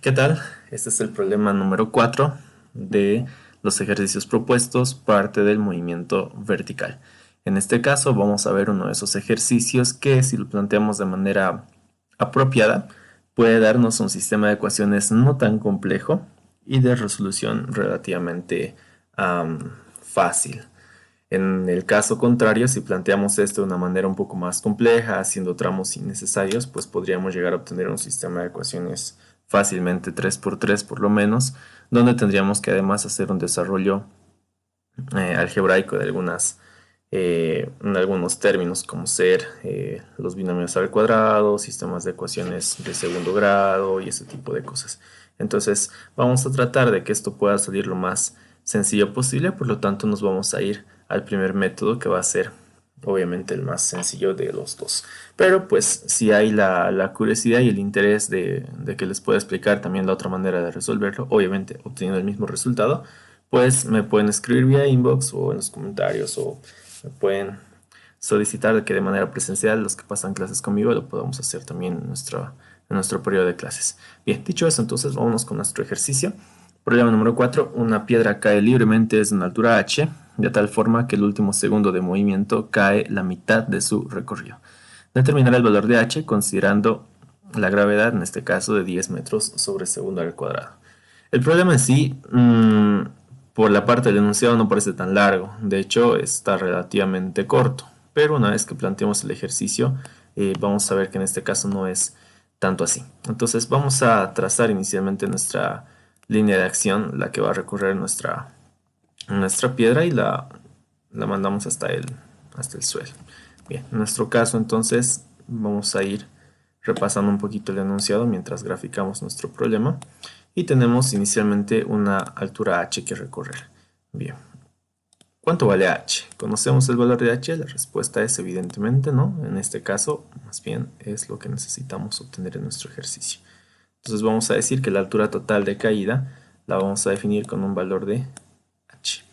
¿Qué tal? Este es el problema número 4 de los ejercicios propuestos, parte del movimiento vertical. En este caso vamos a ver uno de esos ejercicios que, si lo planteamos de manera apropiada, puede darnos un sistema de ecuaciones no tan complejo y de resolución relativamente fácil. En el caso contrario, si planteamos esto de una manera un poco más compleja, haciendo tramos innecesarios, pues podríamos llegar a obtener un sistema de ecuaciones fácilmente 3 por 3 por lo menos, donde tendríamos que además hacer un desarrollo algebraico de algunos términos como ser los binomios al cuadrado, sistemas de ecuaciones de segundo grado y ese tipo de cosas. Entonces vamos a tratar de que esto pueda salir lo más sencillo posible, por lo tanto nos vamos a ir al primer método, que va a ser obviamente el más sencillo de los dos. Pero pues si hay la curiosidad y el interés de que les pueda explicar también la otra manera de resolverlo, obviamente obteniendo el mismo resultado, pues me pueden escribir vía inbox o en los comentarios, o me pueden solicitar de que de manera presencial los que pasan clases conmigo lo podamos hacer también en nuestro periodo de clases. Bien, dicho eso, entonces vámonos con nuestro ejercicio. Problema número 4. Una piedra cae libremente desde una altura h, de tal forma que el último segundo de movimiento cae la mitad de su recorrido. Determinar el valor de h considerando la gravedad, en este caso de 10 metros sobre segundo al cuadrado. El problema en sí, por la parte del enunciado, no parece tan largo. De hecho, está relativamente corto. Pero una vez que planteemos el ejercicio, vamos a ver que en este caso no es tanto así. Entonces vamos a trazar inicialmente nuestra línea de acción, la que va a recorrer nuestra piedra, y la mandamos hasta el suelo. Bien, en nuestro caso entonces vamos a ir repasando un poquito el enunciado mientras graficamos nuestro problema. Y tenemos inicialmente una altura h que recorrer. Bien, ¿cuánto vale h? ¿Conocemos el valor de h? La respuesta es evidentemente no. En este caso, más bien es lo que necesitamos obtener en nuestro ejercicio. Entonces vamos a decir que la altura total de caída la vamos a definir con un valor de h.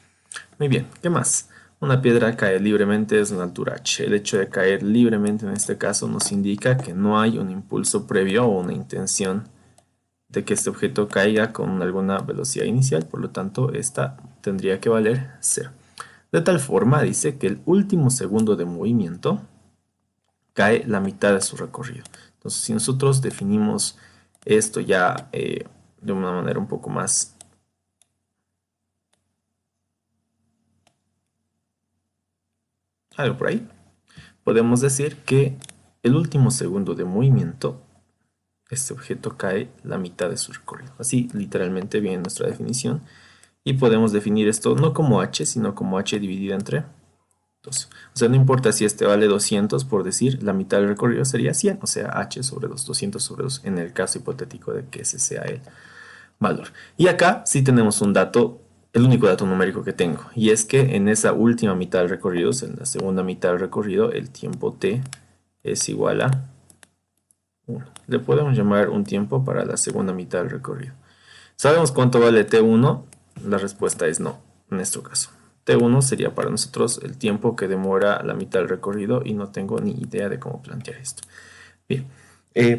Muy bien, ¿qué más? Una piedra cae libremente desde una altura h. El hecho de caer libremente en este caso nos indica que no hay un impulso previo o una intención de que este objeto caiga con alguna velocidad inicial, por lo tanto esta tendría que valer 0. De tal forma dice que el último segundo de movimiento cae la mitad de su recorrido. Entonces, si nosotros definimos esto ya de una manera un poco más algo por ahí, podemos decir que el último segundo de movimiento, este objeto cae la mitad de su recorrido. Así literalmente viene nuestra definición. Y podemos definir esto no como h, sino como h dividida entre 2. O sea, no importa si este vale 200, por decir, la mitad del recorrido sería 100, o sea, h sobre 2, 200 sobre 2, en el caso hipotético de que ese sea el valor. Y acá sí tenemos un dato, el único dato numérico que tengo, y es que en esa última mitad del recorrido, o sea, en la segunda mitad del recorrido, el tiempo t es igual a 1. Le podemos llamar un tiempo para la segunda mitad del recorrido. ¿Sabemos cuánto vale t1? La respuesta es no, en nuestro caso. T1 sería para nosotros el tiempo que demora la mitad del recorrido, y no tengo ni idea de cómo plantear esto. Bien,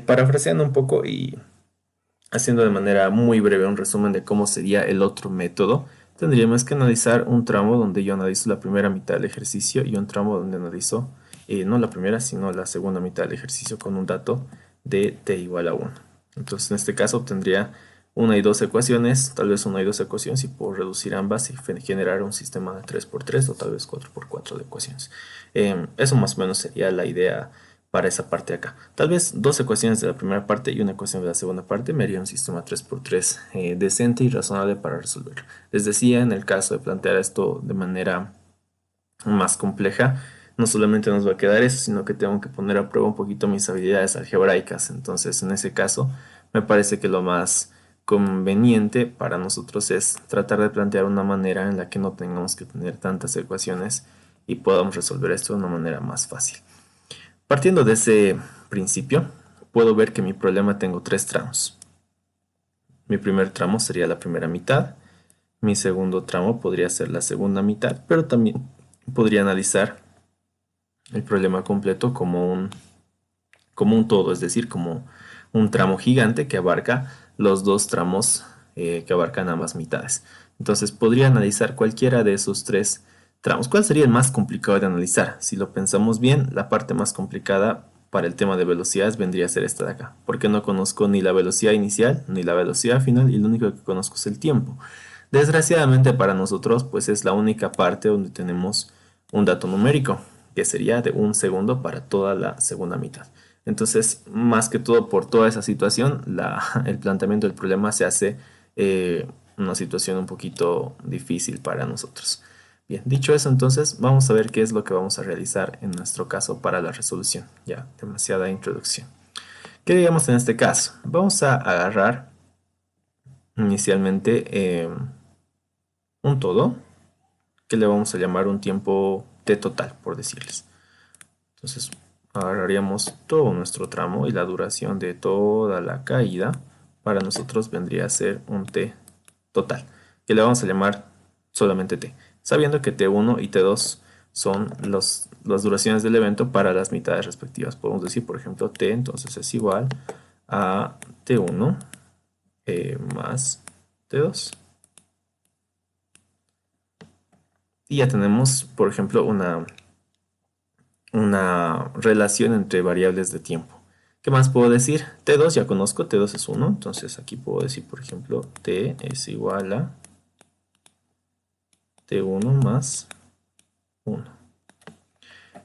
parafraseando un poco y haciendo de manera muy breve un resumen de cómo sería el otro método, tendríamos que analizar un tramo donde yo analizo la primera mitad del ejercicio y un tramo donde analizo no la primera, sino la segunda mitad del ejercicio con un dato de t igual a 1. Entonces en este caso obtendría una y dos ecuaciones, tal vez una y dos ecuaciones, y puedo reducir ambas y generar un sistema de 3 por 3 o tal vez 4 por 4 de ecuaciones. Eso más o menos sería la idea para esa parte de acá. Tal vez dos ecuaciones de la primera parte y una ecuación de la segunda parte me haría un sistema 3 por 3 decente y razonable para resolverlo. Les decía, en el caso de plantear esto de manera más compleja, no solamente nos va a quedar eso, sino que tengo que poner a prueba un poquito mis habilidades algebraicas. Entonces, en ese caso, me parece que lo más conveniente para nosotros es tratar de plantear una manera en la que no tengamos que tener tantas ecuaciones y podamos resolver esto de una manera más fácil. Partiendo de ese principio, puedo ver que mi problema tengo tres tramos. Mi primer tramo sería la primera mitad, mi segundo tramo podría ser la segunda mitad, pero también podría analizar el problema completo como un todo, es decir, como un tramo gigante que abarca los dos tramos que abarcan ambas mitades. Entonces podría analizar cualquiera de esos tres tramos. ¿Cuál sería el más complicado de analizar? Si lo pensamos bien, la parte más complicada para el tema de velocidades vendría a ser esta de acá, porque no conozco ni la velocidad inicial ni la velocidad final y lo único que conozco es el tiempo. Desgraciadamente para nosotros, pues es la única parte donde tenemos un dato numérico, que sería de 1 segundo para toda la segunda mitad. Entonces, más que todo por toda esa situación, el planteamiento del problema se hace una situación un poquito difícil para nosotros. Bien, dicho eso, entonces vamos a ver qué es lo que vamos a realizar en nuestro caso para la resolución. Ya, demasiada introducción. ¿Qué digamos en este caso? Vamos a agarrar inicialmente un todo, que le vamos a llamar un tiempo t total, por decirles. Entonces, agarraríamos todo nuestro tramo y la duración de toda la caída para nosotros vendría a ser un t total, que le vamos a llamar solamente t, sabiendo que t1 y t2 son las duraciones del evento para las mitades respectivas. Podemos decir, por ejemplo, t entonces es igual a t1 más t2. Y ya tenemos, por ejemplo, una relación entre variables de tiempo. ¿Qué más puedo decir? T2 ya conozco, T2 es 1, entonces aquí puedo decir, por ejemplo, T es igual a T1 más 1.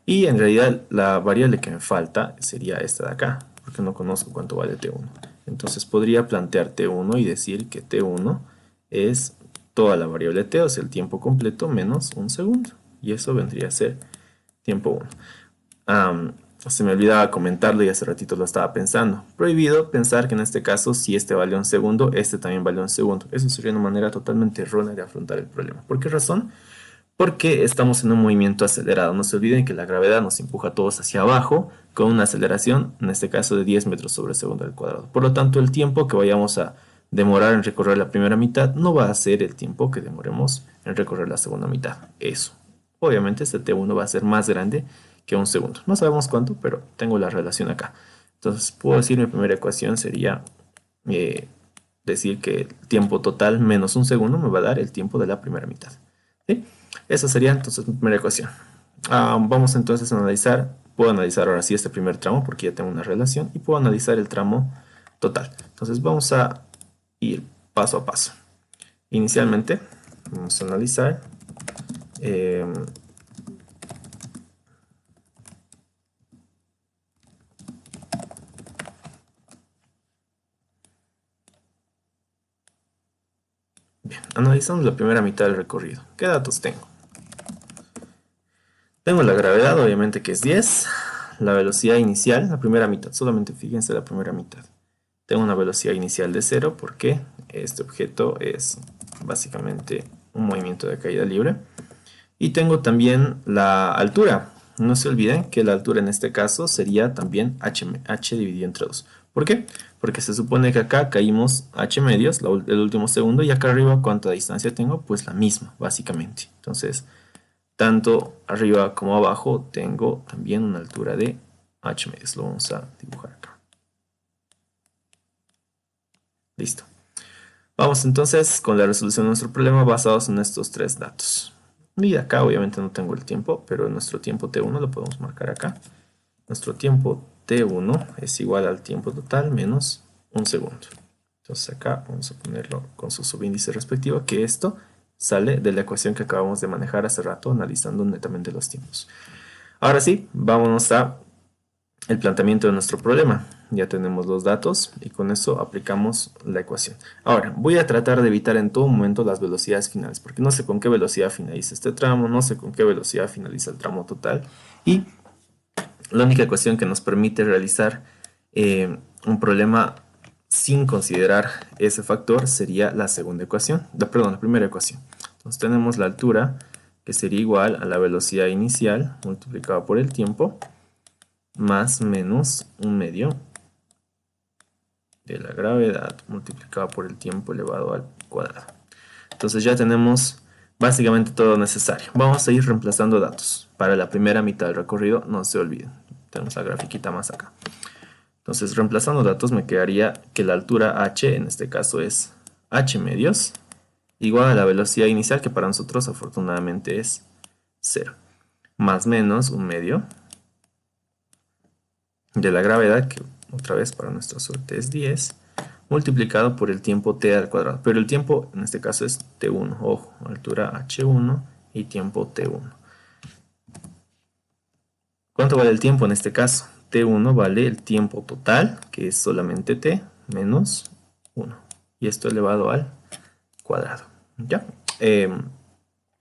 Y en realidad la variable que me falta sería esta de acá, porque no conozco cuánto vale T1. Entonces podría plantear T1 y decir que T1 es toda la variable T, o sea, el tiempo completo menos 1 segundo. Y eso vendría a ser tiempo 1. Se me olvidaba comentarlo y hace ratito lo estaba pensando. Prohibido pensar que en este caso, si este vale 1 segundo, este también vale 1 segundo. Eso sería una manera totalmente errónea de afrontar el problema. ¿Por qué razón? Porque estamos en un movimiento acelerado. No se olviden que la gravedad nos empuja a todos hacia abajo con una aceleración, en este caso de 10 metros sobre segundo al cuadrado. Por lo tanto, el tiempo que vayamos a demorar en recorrer la primera mitad no va a ser el tiempo que demoremos en recorrer la segunda mitad. Eso. Obviamente este T1 va a ser más grande que 1 segundo. No sabemos cuánto, pero tengo la relación acá. Entonces puedo decir mi primera ecuación sería decir que el tiempo total menos 1 segundo me va a dar el tiempo de la primera mitad. ¿Sí? Esa sería entonces mi primera ecuación. Vamos entonces a analizar, puedo analizar ahora sí este primer tramo porque ya tengo una relación y puedo analizar el tramo total. Entonces vamos a ir paso a paso. Inicialmente vamos a analizar bien, analizamos la primera mitad del recorrido. ¿Qué datos tengo? Tengo la gravedad, obviamente que es 10, la velocidad inicial, la primera mitad, solamente fíjense la primera mitad. Tengo una velocidad inicial de 0 porque este objeto es básicamente un movimiento de caída libre. Y tengo también la altura. No se olviden que la altura en este caso sería también h dividido entre 2. ¿Por qué? Porque se supone que acá caímos h medios, el último segundo, y acá arriba, ¿cuánta distancia tengo? Pues la misma, básicamente. Entonces, tanto arriba como abajo tengo también una altura de h medios. Lo vamos a dibujar acá. Listo. Vamos entonces con la resolución de nuestro problema basados en estos tres datos. Y acá obviamente no tengo el tiempo, pero nuestro tiempo T1 lo podemos marcar acá. Nuestro tiempo T1 es igual al tiempo total menos 1 segundo. Entonces acá vamos a ponerlo con su subíndice respectivo, que esto sale de la ecuación que acabamos de manejar hace rato, analizando netamente los tiempos. Ahora sí, vámonos a el planteamiento de nuestro problema. Ya tenemos los datos y con eso aplicamos la ecuación. Ahora, voy a tratar de evitar en todo momento las velocidades finales, porque no sé con qué velocidad finaliza este tramo, no sé con qué velocidad finaliza el tramo total. Y la única ecuación que nos permite realizar un problema sin considerar ese factor sería la segunda ecuación, perdón, la primera ecuación. Entonces tenemos la altura, que sería igual a la velocidad inicial multiplicada por el tiempo, más menos 1/2 de la gravedad multiplicado por el tiempo elevado al cuadrado. Entonces ya tenemos básicamente todo lo necesario. Vamos a ir reemplazando datos. Para la primera mitad del recorrido, no se olviden. Tenemos la grafiquita más acá. Entonces, reemplazando datos, me quedaría que la altura h, en este caso es h medios, igual a la velocidad inicial, que para nosotros afortunadamente es 0, más menos un medio de la gravedad, que otra vez para nuestra suerte es 10, multiplicado por el tiempo t al cuadrado. Pero el tiempo en este caso es t1, ojo, altura h1 y tiempo t1. ¿Cuánto vale el tiempo en este caso? T1 vale el tiempo total, que es solamente t, menos 1. Y esto elevado al cuadrado. ¿Ya? En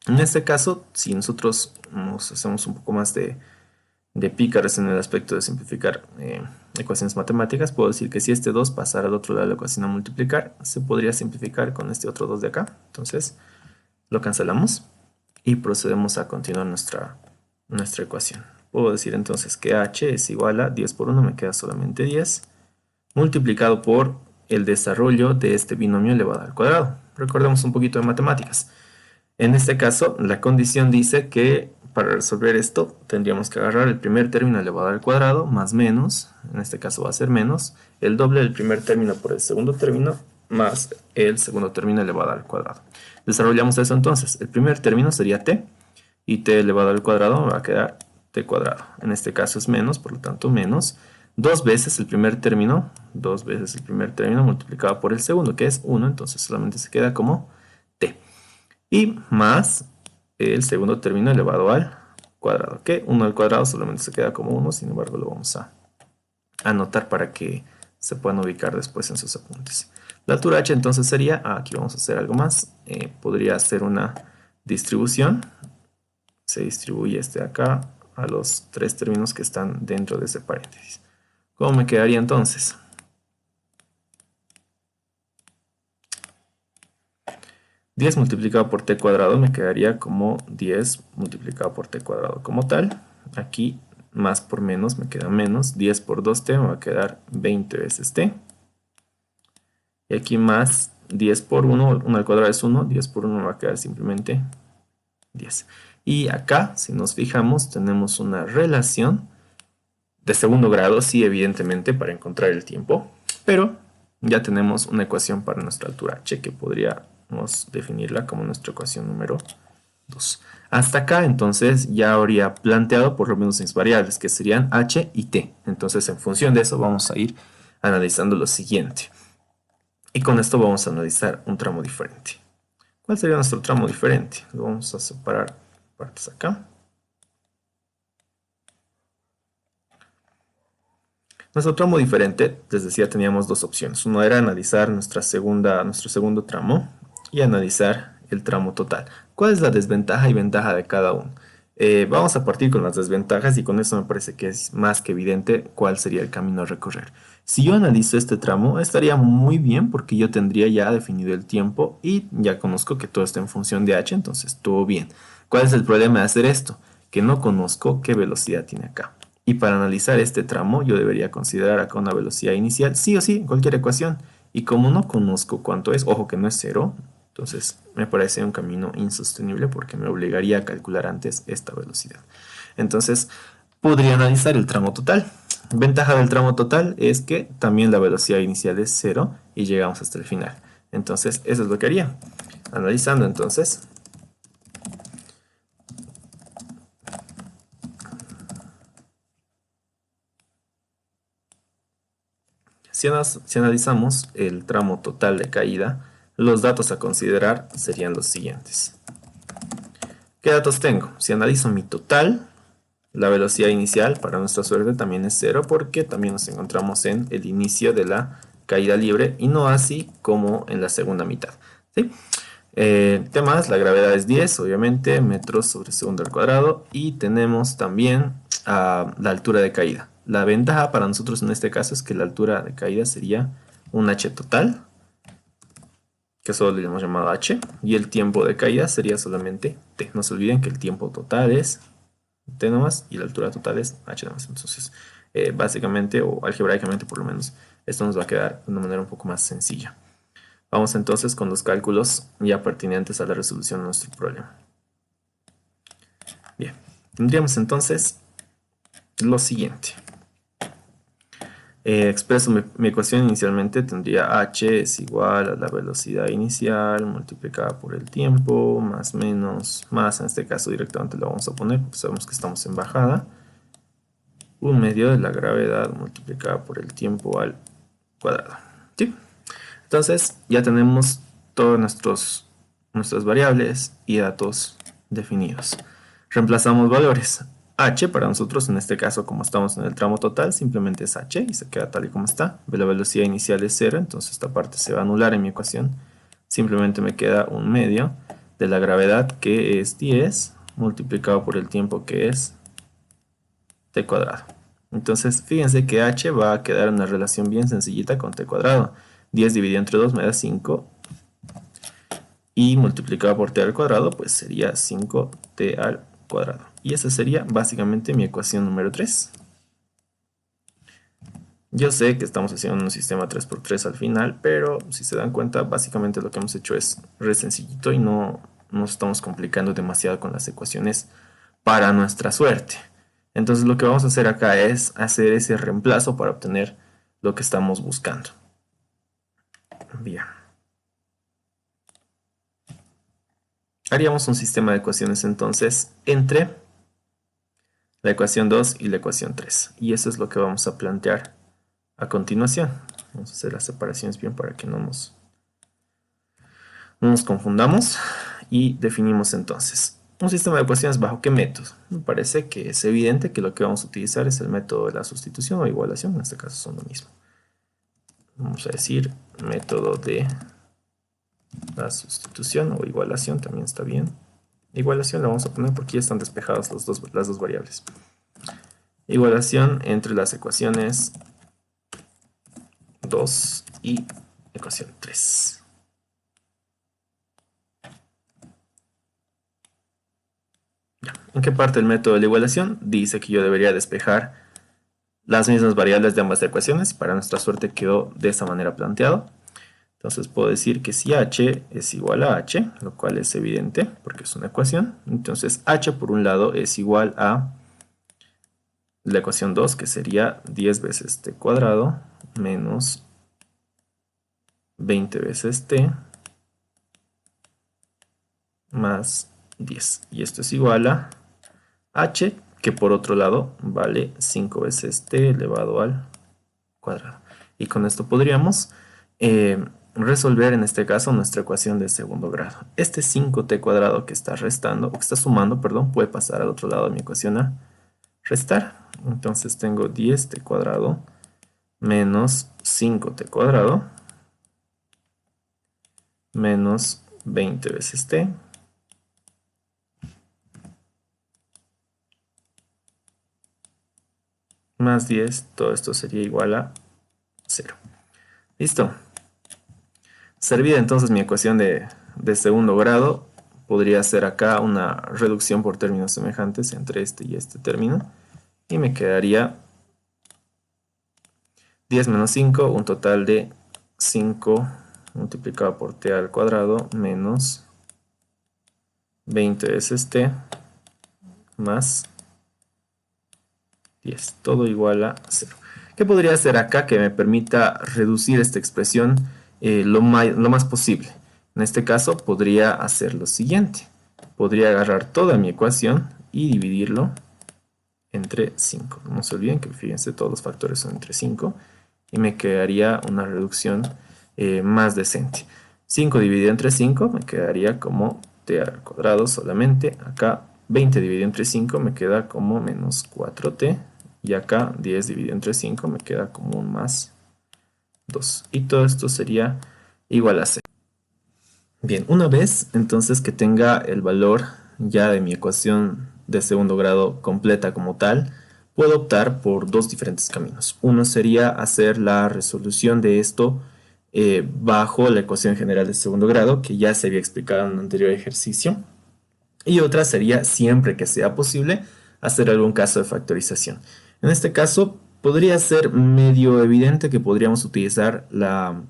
este caso, si nosotros nos hacemos un poco más de pícaros en el aspecto de simplificar ecuaciones matemáticas, puedo decir que si este 2 pasara al otro lado de la ecuación a multiplicar, se podría simplificar con este otro 2 de acá. Entonces, lo cancelamos y procedemos a continuar nuestra ecuación. Puedo decir entonces que h es igual a 10 por 1, me queda solamente 10, multiplicado por el desarrollo de este binomio elevado al cuadrado. Recordemos un poquito de matemáticas. En este caso, la condición dice que para resolver esto tendríamos que agarrar el primer término elevado al cuadrado más menos, en este caso va a ser menos, el doble del primer término por el segundo término más el segundo término elevado al cuadrado. Desarrollamos eso entonces. El primer término sería t y t elevado al cuadrado me va a quedar t cuadrado. En este caso es menos, por lo tanto menos dos veces el primer término multiplicado por el segundo, que es 1, entonces solamente se queda como t. Y más el segundo término elevado al cuadrado, que 1 al cuadrado solamente se queda como 1, sin embargo lo vamos a anotar para que se puedan ubicar después en sus apuntes. La altura h entonces sería, aquí vamos a hacer algo más, podría ser una distribución, se distribuye este de acá a los tres términos que están dentro de ese paréntesis. ¿Cómo me quedaría entonces? 10 multiplicado por t cuadrado me quedaría como 10 multiplicado por t cuadrado como tal. Aquí más por menos me queda menos. 10 por 2t me va a quedar 20 veces t. Y aquí más 10 por 1, 1 al cuadrado es 1, 10 por 1 me va a quedar simplemente 10. Y acá, si nos fijamos, tenemos una relación de segundo grado, sí, evidentemente, para encontrar el tiempo, pero ya tenemos una ecuación para nuestra altura h, que podríamos definirla como nuestra ecuación número 2. Hasta acá, entonces, ya habría planteado por lo menos mis variables, que serían h y t. Entonces, en función de eso, vamos a ir analizando lo siguiente. Y con esto vamos a analizar un tramo diferente. ¿Cuál sería nuestro tramo diferente? Lo vamos a separar partes acá. Nuestro tramo diferente, les decía, teníamos dos opciones. Uno era analizar nuestro segundo tramo y analizar el tramo total. ¿Cuál es la desventaja y ventaja de cada uno? Vamos a partir con las desventajas y con eso me parece que es más que evidente cuál sería el camino a recorrer. Si yo analizo este tramo, estaría muy bien porque yo tendría ya definido el tiempo y ya conozco que todo está en función de h, entonces todo bien. ¿Cuál es el problema de hacer esto? Que no conozco qué velocidad tiene acá. Y para analizar este tramo yo debería considerar acá una velocidad inicial, sí o sí, en cualquier ecuación. Y como no conozco cuánto es, ojo que no es cero, entonces me parece un camino insostenible porque me obligaría a calcular antes esta velocidad. Entonces podría analizar el tramo total. Ventaja del tramo total es que también la velocidad inicial es cero y llegamos hasta el final. Entonces eso es lo que haría. Analizando entonces, si analizamos el tramo total de caída, los datos a considerar serían los siguientes. ¿Qué datos tengo? Si analizo mi total, la velocidad inicial para nuestra suerte también es cero porque también nos encontramos en el inicio de la caída libre y no así como en la segunda mitad, ¿sí? Temas, la gravedad es 10, obviamente, metros sobre segundo al cuadrado y tenemos también la altura de caída. La ventaja para nosotros en este caso es que la altura de caída sería un h total, que solo le hemos llamado h, y el tiempo de caída sería solamente t. No se olviden que el tiempo total es t nomás y la altura total es h nomás. Entonces, básicamente o algebraicamente por lo menos, esto nos va a quedar de una manera un poco más sencilla. Vamos entonces con los cálculos ya pertinentes a la resolución de nuestro problema. Bien, tendríamos entonces lo siguiente. Expreso mi ecuación inicialmente, tendría h es igual a la velocidad inicial multiplicada por el tiempo, más menos, más, en este caso directamente lo vamos a poner porque sabemos que estamos en bajada, 1/2 de la gravedad multiplicada por el tiempo al cuadrado. ¿Sí? Entonces ya tenemos todas nuestras variables y datos definidos. Reemplazamos valores. H para nosotros, en este caso, como estamos en el tramo total, simplemente es H y se queda tal y como está. La velocidad inicial es 0, entonces esta parte se va a anular en mi ecuación. Simplemente me queda 1/2 de la gravedad, que es 10, multiplicado por el tiempo, que es t cuadrado. Entonces, fíjense que h va a quedar en una relación bien sencillita con t cuadrado. 10 dividido entre 2 me da 5. Y multiplicado por t al cuadrado, pues sería 5t al cuadrado. Y esa sería básicamente mi ecuación número 3. Yo sé que estamos haciendo un sistema 3×3 al final, pero si se dan cuenta, básicamente lo que hemos hecho es re sencillito y no nos estamos complicando demasiado con las ecuaciones para nuestra suerte. Entonces lo que vamos a hacer acá es hacer ese reemplazo para obtener lo que estamos buscando. Bien. Haríamos un sistema de ecuaciones entonces entre la ecuación 2 y la ecuación 3. Y eso es lo que vamos a plantear a continuación. Vamos a hacer las separaciones bien para que no nos confundamos. Y definimos entonces un sistema de ecuaciones bajo qué método. Me parece que es evidente que lo que vamos a utilizar es el método de la sustitución o igualación. En este caso son lo mismo. Vamos a decir método de la sustitución o igualación, también está bien. Igualación la vamos a poner porque ya están despejadas las dos variables. Igualación entre las ecuaciones 2 y ecuación 3. ¿En qué parte del método de la igualación? Dice que yo debería despejar las mismas variables de ambas ecuaciones. Para nuestra suerte quedó de esa manera planteado. Entonces puedo decir que si h es igual a h, lo cual es evidente porque es una ecuación, entonces h por un lado es igual a la ecuación 2, que sería 10 veces t cuadrado menos 20 veces t más 10. Y esto es igual a h, que por otro lado vale 5 veces t elevado al cuadrado. Y con esto podríamos resolver en este caso nuestra ecuación de segundo grado. Este 5t cuadrado que está restando, o que está sumando, perdón, puede pasar al otro lado de mi ecuación a restar. Entonces tengo 10t cuadrado menos 5t cuadrado menos 20 veces t más 10, todo esto sería igual a 0. ¿Listo? Servida entonces mi ecuación de segundo grado, podría hacer acá una reducción por términos semejantes entre este y este término. Y me quedaría 10 menos 5, un total de 5 multiplicado por t al cuadrado menos 20 veces t más 10, todo igual a 0. ¿Qué podría hacer acá que me permita reducir esta expresión lo más posible? En este caso podría hacer lo siguiente. Podría agarrar toda mi ecuación y dividirlo entre 5. No se olviden que, fíjense, todos los factores son entre 5. Y me quedaría una reducción más decente. 5 dividido entre 5 me quedaría como t al cuadrado solamente. Acá 20 dividido entre 5 me queda como menos 4t. Y acá 10 dividido entre 5 me queda como un más 2. Y todo esto sería igual a 0. Bien, una vez entonces que tenga el valor ya de mi ecuación de segundo grado completa como tal, puedo optar por dos diferentes caminos. Uno sería hacer la resolución de esto bajo la ecuación general de segundo grado, que ya se había explicado en un anterior ejercicio. Y otra sería, siempre que sea posible, hacer algún caso de factorización. En este caso, podría ser medio evidente que podríamos utilizar la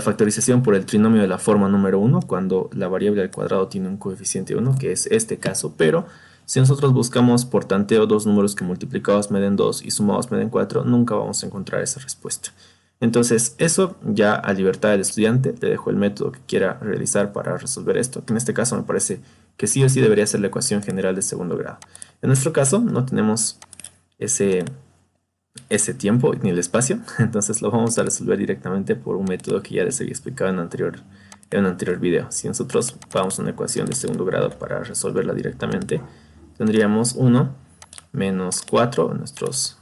factorización por el trinomio de la forma número 1, cuando la variable al cuadrado tiene un coeficiente 1, que es este caso, pero Si nosotros buscamos por tanteo dos números que multiplicados me den 2 y sumados me den 4, nunca vamos a encontrar esa respuesta. Entonces, eso ya a libertad del estudiante, le dejo el método que quiera realizar para resolver esto, que en este caso me parece que sí o sí debería ser la ecuación general de segundo grado. En nuestro caso no tenemos ese tiempo ni el espacio, entonces lo vamos a resolver directamente por un método que ya les había explicado en un anterior video. Si nosotros vamos a una ecuación de segundo grado para resolverla directamente, tendríamos 1 menos 4 nuestros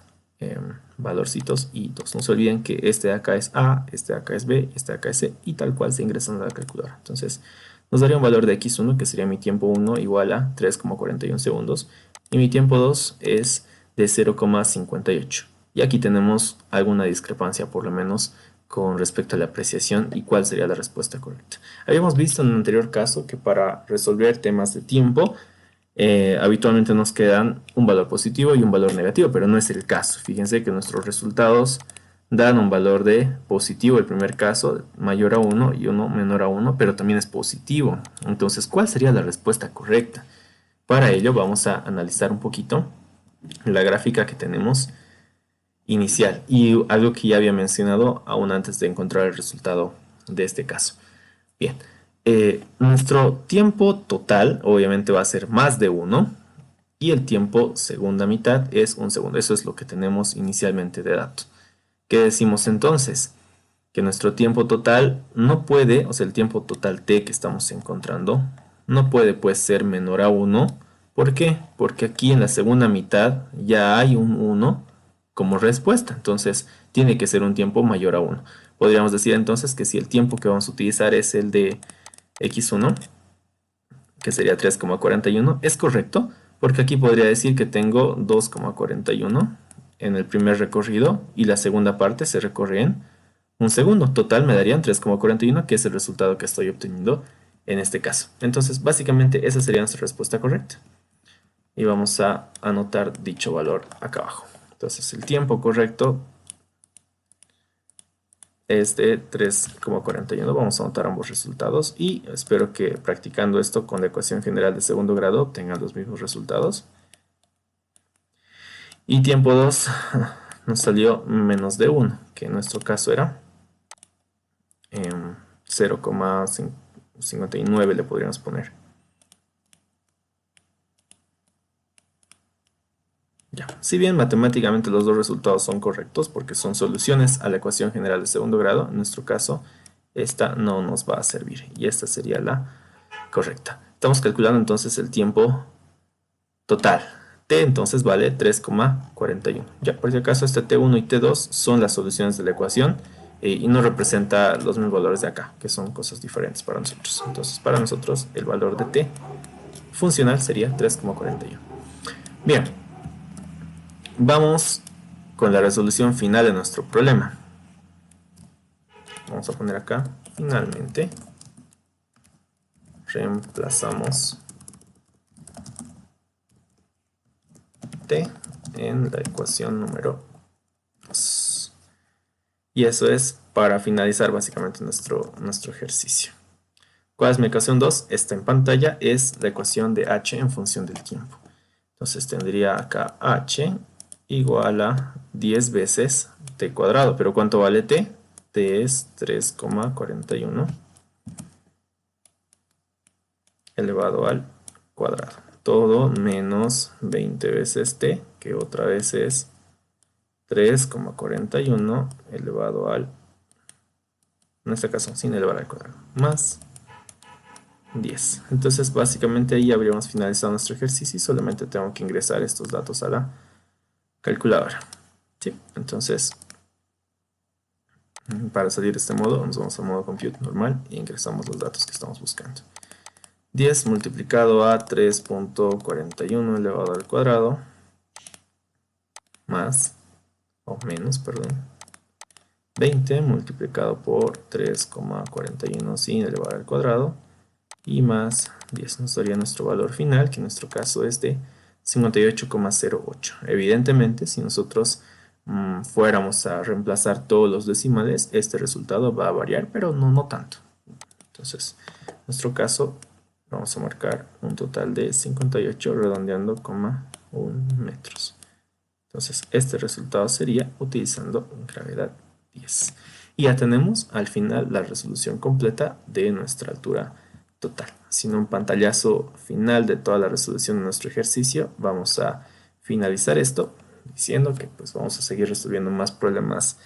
valorcitos y 2. No se olviden que este de acá es A, este de acá es B, este de acá es C y tal cual se ingresan a la calculadora. Entonces nos daría un valor de x1 que sería mi tiempo 1 igual a 3,41 segundos y mi tiempo 2 es de 0,58. Y aquí tenemos alguna discrepancia por lo menos con respecto a la apreciación y cuál sería la respuesta correcta. Habíamos visto en un anterior caso que para resolver temas de tiempo habitualmente nos quedan un valor positivo y un valor negativo, pero no es el caso. Fíjense que nuestros resultados dan un valor de positivo, el primer caso mayor a 1 y uno menor a 1, pero también es positivo. Entonces, ¿cuál sería la respuesta correcta? Para ello vamos a analizar un poquito la gráfica que tenemos inicial y algo que ya había mencionado aún antes de encontrar el resultado de este caso. Bien, nuestro tiempo total obviamente va a ser más de 1 y el tiempo segunda mitad es 1 segundo. Eso es lo que tenemos inicialmente de datos. ¿Qué decimos entonces? Que nuestro tiempo total no puede, o sea, el tiempo total t que estamos encontrando, no puede pues ser menor a 1. ¿Por qué? Porque aquí en la segunda mitad ya hay un 1 como respuesta. Entonces tiene que ser un tiempo mayor a 1. Podríamos decir entonces que si el tiempo que vamos a utilizar es el de x1, que sería 3,41, es correcto, porque aquí podría decir que tengo 2,41 en el primer recorrido y la segunda parte se recorre en un segundo. Total me darían 3,41, que es el resultado que estoy obteniendo en este caso. Entonces, básicamente esa sería nuestra respuesta correcta. Y vamos a anotar dicho valor acá abajo. Entonces, el tiempo correcto es de 3,41. Vamos a anotar ambos resultados y espero que practicando esto con la ecuación general de segundo grado obtengan los mismos resultados. Y tiempo 2 nos salió menos de 1, que en nuestro caso era 0,59 le podríamos poner. Ya. Si bien matemáticamente los dos resultados son correctos porque son soluciones a la ecuación general de segundo grado, en nuestro caso esta no nos va a servir y esta sería la correcta. Estamos calculando entonces el tiempo total. T entonces vale 3,41. Ya, por si acaso este T1 y T2 son las soluciones de la ecuación y no representa los mismos valores de acá, que son cosas diferentes para nosotros. Entonces para nosotros el valor de T funcional sería 3,41. Bien, vamos con la resolución final de nuestro problema. Vamos a poner acá, finalmente, reemplazamos T en la ecuación número 2. Y eso es para finalizar básicamente nuestro ejercicio. ¿Cuál es mi ecuación 2? Esta en pantalla es la ecuación de h en función del tiempo. Entonces tendría acá h igual a 10 veces t cuadrado. ¿Pero cuánto vale t? T es 3,41 elevado al cuadrado. Todo menos 20 veces t, que otra vez es 3,41 elevado al, en este caso sin elevar al cuadrado, más 10. Entonces básicamente ahí habríamos finalizado nuestro ejercicio y solamente tengo que ingresar estos datos a la calculadora. ¿Sí? Entonces, para salir de este modo, nos vamos a modo compute normal y ingresamos los datos que estamos buscando. 10 multiplicado a 3,41 elevado al cuadrado más, o menos, perdón, 20 multiplicado por 3,41 sin elevar al cuadrado y más 10 nos daría nuestro valor final, que en nuestro caso es de 58,08. Evidentemente, si nosotros fuéramos a reemplazar todos los decimales, este resultado va a variar, pero no tanto. Entonces, en nuestro caso Vamos a marcar un total de 58 redondeando, 1 metros. Entonces, este resultado sería utilizando gravedad 10. Y ya tenemos al final la resolución completa de nuestra altura total. Sin un pantallazo final de toda la resolución de nuestro ejercicio, vamos a finalizar esto diciendo que pues vamos a seguir resolviendo más problemas,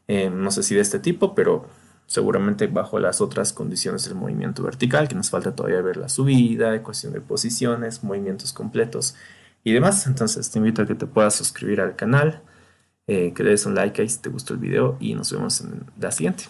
no sé si de este tipo, pero seguramente bajo las otras condiciones del movimiento vertical, que nos falta todavía ver la subida, ecuación de posiciones, movimientos completos y demás. Entonces te invito a que te puedas suscribir al canal, que le des un like ahí si te gustó el video y nos vemos en la siguiente.